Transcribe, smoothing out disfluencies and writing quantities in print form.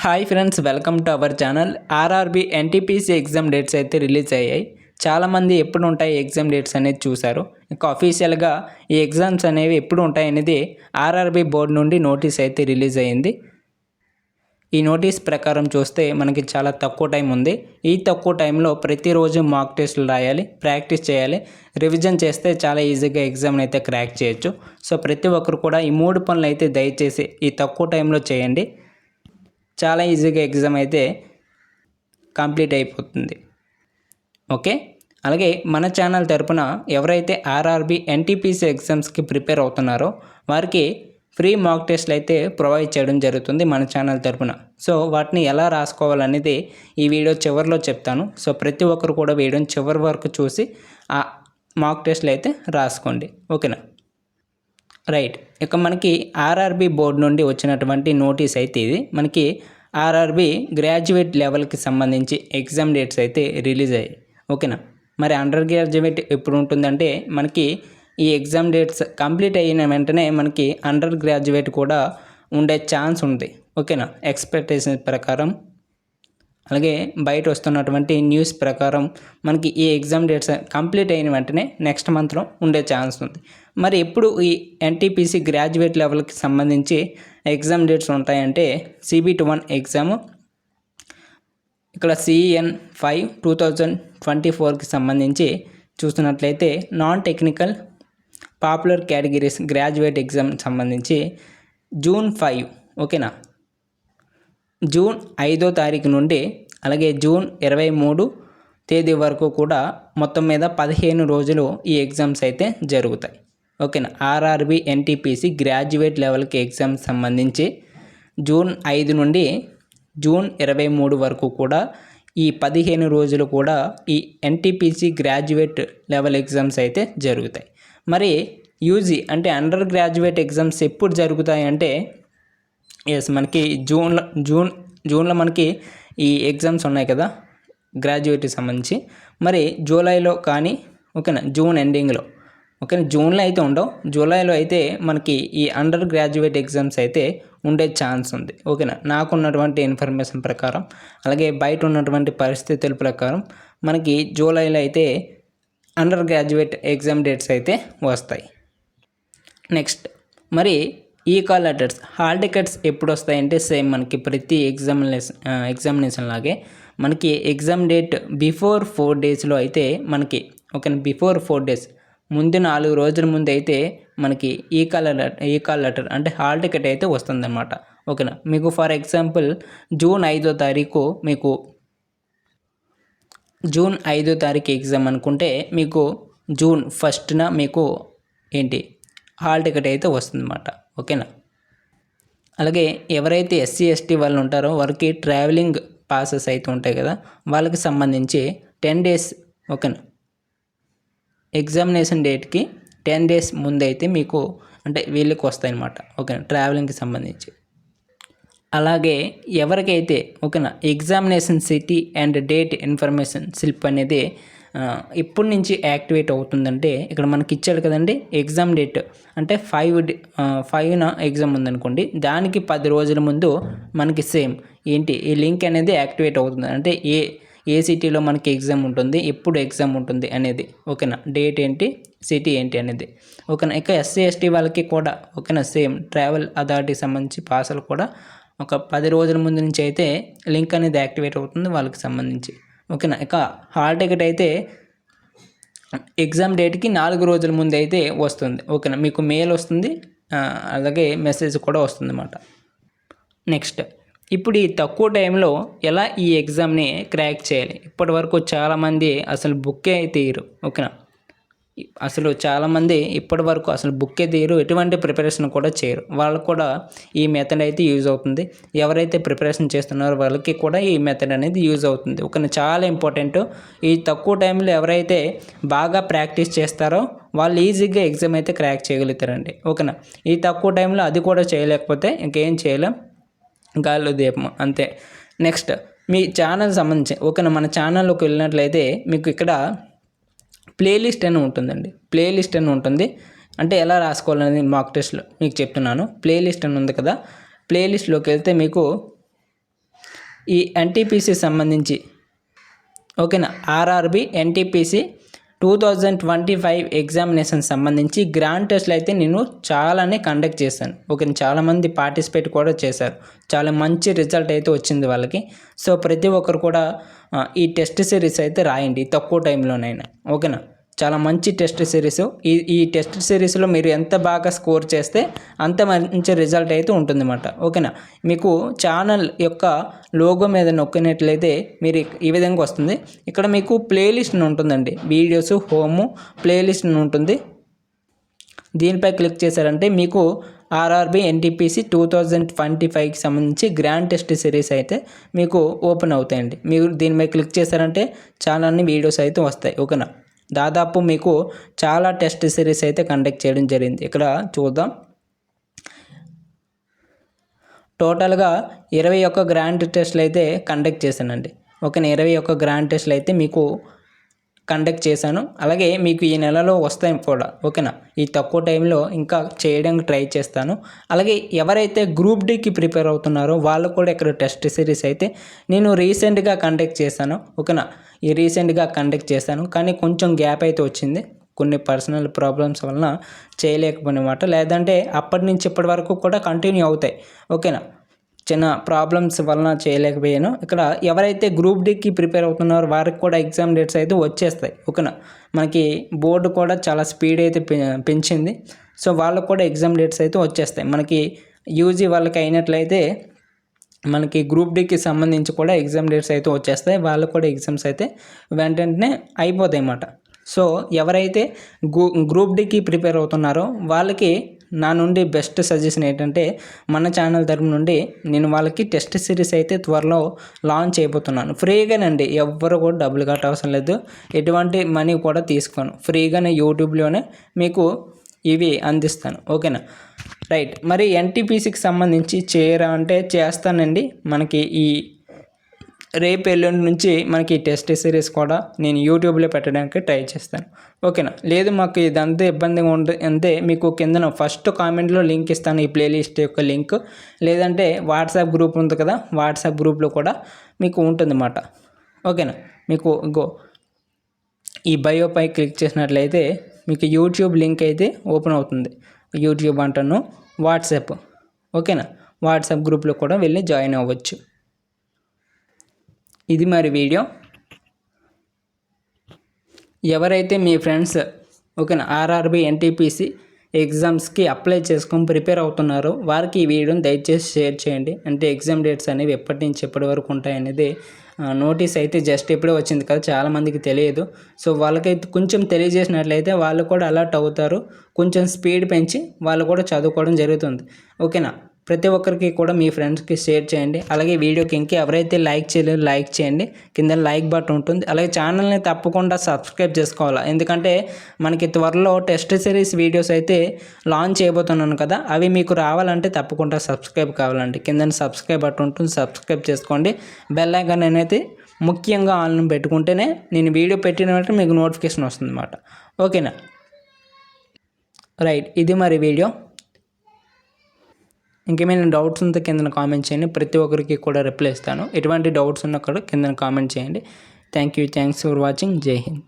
Hi friends, welcome to our channel. RRB NTPC exam dates అయితే release అయ్యాయి. చాలామంది ఎప్పుడు ఉంటాయి ఎగ్జామ్ డేట్స్ అనేది చూశారు. ఇంకా అఫీషియల్గా ఈ ఎగ్జామ్స్ అనేవి ఎప్పుడు ఉంటాయి అనేది ఆర్ఆర్బీ బోర్డు నుండి నోటీస్ అయితే రిలీజ్ అయ్యింది. ఈ నోటీస్ ప్రకారం చూస్తే మనకి చాలా తక్కువ టైం ఉంది. ఈ తక్కువ టైంలో ప్రతిరోజు మాక్ టెస్టులు రాయాలి, ప్రాక్టీస్ చేయాలి, రివిజన్ చేస్తే చాలా ఈజీగా ఎగ్జామ్ని అయితే క్రాక్ చేయొచ్చు. సో ప్రతి ఒక్కరు కూడా ఈ 3 పనులు అయితే దయచేసి ఈ తక్కువ టైంలో చేయండి. చాలా ఈజీగా ఎగ్జామ్ అయితే కంప్లీట్ అయిపోతుంది. ఓకే, అలాగే మన ఛానల్ తరపున ఎవరైతే ఆర్ఆర్బీ ఎన్టీపీసీ ఎగ్జామ్స్కి ప్రిపేర్ అవుతున్నారో వారికి ఫ్రీ మాక్ టెస్ట్లు అయితే ప్రొవైడ్ చేయడం జరుగుతుంది మన ఛానల్ తరపున. సో వాటిని ఎలా రాసుకోవాలనేది ఈ వీడియో చివరిలో చెప్తాను. సో ప్రతి ఒక్కరు కూడా వీడియోని చివరి వరకు చూసి ఆ మాక్ టెస్ట్లు అయితే రాసుకోండి. ఓకేనా? రైట్, ఇక మనకి ఆర్ఆర్బీ బోర్డు నుండి వచ్చినటువంటి నోటీస్ అయితే ఇది. మనకి ఆర్ఆర్బీ గ్రాడ్యుయేట్ లెవెల్కి సంబంధించి ఎగ్జామ్ డేట్స్ అయితే రిలీజ్ అయ్యాయి. ఓకేనా? మరి అండర్ గ్రాడ్యుయేట్ ఎప్పుడు ఉంటుందంటే మనకి ఈ ఎగ్జామ్ డేట్స్ కంప్లీట్ అయిన వెంటనే మనకి అండర్ గ్రాడ్యుయేట్ కూడా ఉండే ఛాన్స్ ఉంది. ఓకేనా? ఎక్స్పెక్టేషన్ ప్రకారం అలాగే బయట వస్తున్నటువంటి న్యూస్ ప్రకారం మనకి ఈ ఎగ్జామ్ డేట్స్ కంప్లీట్ అయిన వెంటనే నెక్స్ట్ మంత్లో ఉండే ఛాన్స్ ఉంది. మరి ఎప్పుడు ఈ ఎన్టీపీసీ గ్రాడ్యుయేట్ లెవెల్కి సంబంధించి ఎగ్జామ్ డేట్స్ ఉంటాయంటే CBT-1 ఎగ్జాము ఇక్కడ CEN 5 2024కి సంబంధించి చూస్తున్నట్లయితే non technical popular categories graduate exam సంబంధించి June 5. ఓకేనా? జూన్ 5వ తారీఖు నుండి అలాగే జూన్ 23 తేదీ వరకు కూడా మొత్తం మీద 15 రోజులు ఈ ఎగ్జామ్స్ అయితే జరుగుతాయి. ఓకేనా? ఆర్ఆర్బీ ఎన్టీపీసీ గ్రాడ్యుయేట్ లెవెల్కి ఎగ్జామ్స్ సంబంధించి జూన్ 5 నుండి జూన్ 23 వరకు కూడా ఈ 15 రోజులు కూడా ఈ ఎన్టీపీసీ గ్రాడ్యుయేట్ లెవెల్ ఎగ్జామ్స్ అయితే జరుగుతాయి. మరి యూజీ అంటే అండర్ గ్రాడ్యుయేట్ ఎగ్జామ్స్ ఎప్పుడు జరుగుతాయి అంటే మనకి జూన్లో మనకి ఈ ఎగ్జామ్స్ ఉన్నాయి కదా గ్రాడ్యుయేట్కి సంబంధించి. మరి జూలైలో కానీ ఓకేనా, జూన్ ఎండింగ్లో. ఓకేనా? జూన్లో అయితే ఉండవు, జూలైలో అయితే మనకి ఈ అండర్ గ్రాడ్యుయేట్ ఎగ్జామ్స్ అయితే ఉండే ఛాన్స్ ఉంది. ఓకేనా? నాకున్నటువంటి ఇన్ఫర్మేషన్ ప్రకారం అలాగే బయట ఉన్నటువంటి పరిస్థితుల ప్రకారం మనకి జూలైలో అయితే అండర్ గ్రాడ్యుయేట్ ఎగ్జామ్ డేట్స్ అయితే వస్తాయి. నెక్స్ట్ మరి ఈ కాల్ లెటర్స్ హాల్ టికెట్స్ ఎప్పుడు వస్తాయంటే సేమ్ మనకి ప్రతి ఎగ్జామినేషన్ లాగే మనకి ఎగ్జామ్ డేట్ బిఫోర్ 4 డేస్లో అయితే మనకి ఓకేనా, బిఫోర్ 4 డేస్ ముందు 4 రోజుల ముందు అయితే మనకి ఈ కాల్ లెటర్ అంటే హాల్ టికెట్ అయితే వస్తుందన్నమాట. ఓకేనా? మీకు ఫర్ ఎగ్జాంపుల్ జూన్ 5వ తారీఖు మీకు జూన్ 5వ తారీఖు ఎగ్జామ్ అనుకుంటే మీకు జూన్ 1న మీకు ఏంటి హాల్ టికెట్ అయితే వస్తుందన్నమాట. ఓకేనా? అలాగే ఎవరైతే SC ST వాళ్ళు ఉంటారో వారికి ట్రావెలింగ్ పాసెస్ అయితే ఉంటాయి కదా, వాళ్ళకి సంబంధించి 10 డేస్ ఓకేనా, ఎగ్జామినేషన్ డేట్కి 10 డేస్ ముందైతే మీకు అంటే వీళ్ళకి వస్తాయన్నమాట. ఓకేనా? ట్రావెలింగ్కి సంబంధించి. అలాగే ఎవరికైతే ఓకేనా examination city and date information slip అనేది ఇప్పటి నుంచి యాక్టివేట్ అవుతుందంటే ఇక్కడ మనకి ఇచ్చాడు కదండి ఎగ్జామ్ డేట్ అంటే 5న ఎగ్జామ్ ఉందనుకోండి, దానికి 10 రోజుల ముందు మనకి సేమ్ ఏంటి ఈ లింక్ అనేది యాక్టివేట్ అవుతుంది. అంటే ఏ సిటీలో మనకి ఎగ్జామ్ ఉంటుంది, ఎప్పుడు ఎగ్జామ్ ఉంటుంది అనేది. ఓకేనా? డేట్ ఏంటి, సిటీ ఏంటి అనేది. ఓకేనా? ఇక SC ST వాళ్ళకి కూడా ఓకేనా సేమ్ ట్రావెల్ అథారిటీకి సంబంధించి పాసులు కూడా ఒక 10 రోజుల ముందు నుంచి అయితే లింక్ అనేది యాక్టివేట్ అవుతుంది వాళ్ళకి సంబంధించి. ఓకేనా? ఇక హాల్ టికెట్ అయితే ఎగ్జామ్ డేట్కి 4 రోజుల ముందు అయితే వస్తుంది. ఓకేనా? మీకు మెయిల్ వస్తుంది, అలాగే మెసేజ్ కూడా వస్తుంది అన్నమాట. నెక్స్ట్ ఇప్పుడు ఈ తక్కువ టైంలో ఎలా ఈ ఎగ్జామ్ని క్రాక్ చేయాలి? ఇప్పటి వరకు చాలామంది అసలు బుక్కే తీయరు. ఓకేనా? అసలు చాలామంది ఇప్పటి వరకు అసలు బుక్కే తీయరు, ఎటువంటి ప్రిపరేషన్ కూడా చేయరు. వాళ్ళకు కూడా ఈ మెథడ్ అయితే యూజ్ అవుతుంది. ఎవరైతే ప్రిపరేషన్ చేస్తున్నారో వాళ్ళకి కూడా ఈ మెథడ్ అనేది యూజ్ అవుతుంది. ఒక చాలా ఇంపార్టెంట్. ఈ తక్కువ టైంలో ఎవరైతే బాగా ప్రాక్టీస్ చేస్తారో వాళ్ళు ఈజీగా ఎగ్జామ్ అయితే క్రాక్ చేయగలుగుతారండి. ఓకేనా? ఈ తక్కువ టైంలో అది కూడా చేయలేకపోతే ఇంకేం చేయలేం, గాల్లో దీపం అంతే. నెక్స్ట్ మీ ఛానల్ సంబంధించి ఓకేనా, మన ఛానల్లోకి వెళ్ళినట్లయితే మీకు ఇక్కడ ప్లేలిస్ట్ అని ఉంటుందండి. ప్లేలిస్ట్ అని ఉంటుంది. అంటే ఎలా రాసుకోవాలనేది మాక్ టెస్ట్లో మీకు చెప్తున్నాను. ప్లేలిస్ట్ అని ఉంది కదా, ప్లేలిస్ట్లోకి వెళ్తే మీకు ఈ ఎన్టీపీసీ సంబంధించి ఓకేనా ఆర్ఆర్బి ఎన్టీపీసీ 2025 ఎగ్జామినేషన్ సంబంధించి గ్రాండ్ టెస్ట్లు అయితే నేను చాలానే కండక్ట్ చేశాను. ఓకే, చాలామంది పార్టిసిపేట్ కూడా చేశారు. చాలా మంచి రిజల్ట్ అయితే వచ్చింది వాళ్ళకి. సో ప్రతి ఒక్కరు కూడా ఈ టెస్ట్ సిరీస్ అయితే రాయండి తక్కువ టైంలోనైనా. ఓకేనా, చాలా మంచి టెస్ట్ సిరీస్. ఈ టెస్ట్ సిరీస్లో మీరు ఎంత బాగా స్కోర్ చేస్తే అంత మంచి రిజల్ట్ అయితే ఉంటుందన్నమాట. ఓకేనా, మీకు ఛానల్ యొక్క లోగో మీద నొక్కినట్లయితే మీరు ఈ విధంగా వస్తుంది. ఇక్కడ మీకు ప్లేలిస్ట్ ఉంటుందండి, వీడియోస్ హోము ప్లేలిస్ట్ ఉంటుంది. దీనిపై క్లిక్ చేశారంటే మీకు ఆర్ఆర్బి ఎన్టీపీసీ 2025కి సంబంధించి గ్రాండ్ టెస్ట్ సిరీస్ అయితే మీకు ఓపెన్ అవుతాయండి. మీరు దీనిపై క్లిక్ చేశారంటే చాలా వీడియోస్ అయితే వస్తాయి. ఓకేనా, దాదాపు మీకు చాలా టెస్ట్ సిరీస్ అయితే కండక్ట్ చేయడం జరిగింది. ఇక్కడ చూద్దాం, టోటల్గా 21 గ్రాండ్ టెస్ట్లు అయితే కండక్ట్ చేశానండి. ఓకేనా, 21 గ్రాండ్ టెస్ట్లు అయితే మీకు కండక్ట్ చేశాను. అలాగే మీకు ఈ నెలలో వస్తాయి కూడా. ఓకేనా, ఈ తక్కువ టైంలో ఇంకా చేయడానికి ట్రై చేస్తాను. అలాగే ఎవరైతే గ్రూప్ డికి ప్రిపేర్ అవుతున్నారో వాళ్ళు కూడా ఇక్కడ టెస్ట్ సిరీస్ అయితే నేను రీసెంట్గా కండక్ట్ చేశాను. ఓకేనా, ఈ రీసెంట్గా కండక్ట్ చేశాను, కానీ కొంచెం గ్యాప్ అయితే వచ్చింది. కొన్ని పర్సనల్ ప్రాబ్లమ్స్ వలన చేయలేకపోయినమాట. లేదంటే అప్పటి నుంచి ఇప్పటి వరకు కూడా కంటిన్యూ అవుతాయి. ఓకేనా, చిన్న ప్రాబ్లమ్స్ వలన చేయలేకపోయాను. ఇక్కడ ఎవరైతే గ్రూప్ డికి ప్రిపేర్ అవుతున్నారో వారికి కూడా ఎగ్జామ్ డేట్స్ అయితే వచ్చేస్తాయి. ఓకేనా, మనకి బోర్డు కూడా చాలా స్పీడ్ అయితే పెంచింది. సో వాళ్ళకు కూడా ఎగ్జామ్ డేట్స్ అయితే వచ్చేస్తాయి. మనకి యూజీ వాళ్ళకి అయినట్లయితే మనకి గ్రూప్ డికి సంబంధించి కూడా ఎగ్జామ్ డేట్స్ అయితే వచ్చేస్తాయి. వాళ్ళకు కూడా ఎగ్జామ్స్ అయితే వెంటనే అయిపోతాయి అన్నమాట. సో ఎవరైతే గ్రూప్ డికి ప్రిపేర్ అవుతున్నారో వాళ్ళకి నా నుండి బెస్ట్ సజెషన్ ఏంటంటే మన ఛానల్ తరపు నుండి నేను వాళ్ళకి టెస్ట్ సిరీస్ అయితే త్వరలో లాంచ్ చేయబోతున్నాను. ఫ్రీగానండి, ఎవ్వరు కూడా డబ్బులు కట్ట అవసరం లేదు, ఎటువంటి మనీ కూడా తీసుకోను. ఫ్రీగానే యూట్యూబ్లోనే మీకు ఇవి అందిస్తాను. ఓకేనా, రైట్. మరి ఎన్టీపీసీకి సంబంధించి చేయరా అంటే చేస్తానండి. మనకి ఈ రేపు ఎల్లుండి నుంచి మనకి టెస్ట్ సిరీస్ కూడా నేను యూట్యూబ్లో పెట్టడానికి ట్రై చేస్తాను. ఓకేనా, లేదు మాకు ఇదంతా ఇబ్బందిగా ఉంటుంది అంటే మీకు కింద ఫస్ట్ కామెంట్లో లింక్ ఇస్తాను, ఈ ప్లేలిస్ట్ యొక్క లింక్. లేదంటే వాట్సాప్ గ్రూప్ ఉంది కదా, వాట్సాప్ గ్రూప్లో కూడా మీకు ఉంటుందన్నమాట. ఓకేనా, మీకు ఈ బయోపై క్లిక్ చేసినట్లయితే మీకు యూట్యూబ్ లింక్ అయితే ఓపెన్ అవుతుంది. యూట్యూబ్ అంటాను, వాట్సాప్. ఓకేనా, వాట్సాప్ గ్రూప్లో కూడా వెళ్ళి జాయిన్ అవ్వచ్చు. ఇది మరి వీడియో. ఎవరైతే మీ ఫ్రెండ్స్ ఓకేనా ఆర్ఆర్బి ఎన్టీపీసీ ఎగ్జామ్స్కి అప్లై చేసుకొని ప్రిపేర్ అవుతున్నారో వారికి ఈ వీడియోని దయచేసి షేర్ చేయండి. అంటే ఎగ్జామ్ డేట్స్ అనేవి ఎప్పటి నుంచి ఎప్పటి వరకు ఉంటాయి అనేది నోటీస్ అయితే జస్ట్ ఇప్పుడే వచ్చింది కదా, చాలామందికి తెలియదు. సో వాళ్ళకైతే కొంచెం తెలియజేసినట్లయితే వాళ్ళు కూడా అలర్ట్ అవుతారు. కొంచెం స్పీడ్ పెంచి వాళ్ళు కూడా చదువుకోవడం జరుగుతుంది. ఓకేనా, ప్రతి ఒక్కరికి కూడా మీ ఫ్రెండ్స్కి షేర్ చేయండి. అలాగే వీడియోకి ఇంకా ఎవరైతే లైక్ చేయలేదో లైక్ చేయండి, కింద లైక్ బటన్ ఉంటుంది. అలాగే ఛానల్ని తప్పకుండా సబ్స్క్రైబ్ చేసుకోవాలి, ఎందుకంటే మనకి త్వరలో టెస్ట్ సిరీస్ వీడియోస్ అయితే లాంచ్ చేయబోతున్నాను కదా, అవి మీకు రావాలంటే తప్పకుండా సబ్స్క్రైబ్ కావాలండి. కింద సబ్స్క్రైబ్ బటన్ ఉంటుంది, సబ్స్క్రైబ్ చేసుకోండి. బెల్ ఐకాన్ అనేది ముఖ్యంగా ఆన్లైన్ పెట్టుకుంటేనే నేను వీడియో పెట్టిన వెంటనే మీకు నోటిఫికేషన్ వస్తుంది అన్నమాట. ఓకేనా, రైట్. ఇది మరి వీడియో. ఇంకేమైనా డౌట్స్ ఉంటే కింద కామెంట్ చేయండి, ప్రతి ఒక్కరికి కూడా రిప్లై ఇస్తాను. ఎటువంటి డౌట్స్ ఉన్నా కూడా కింద కామెంట్ చేయండి. Thanks for watching. జై హింద్.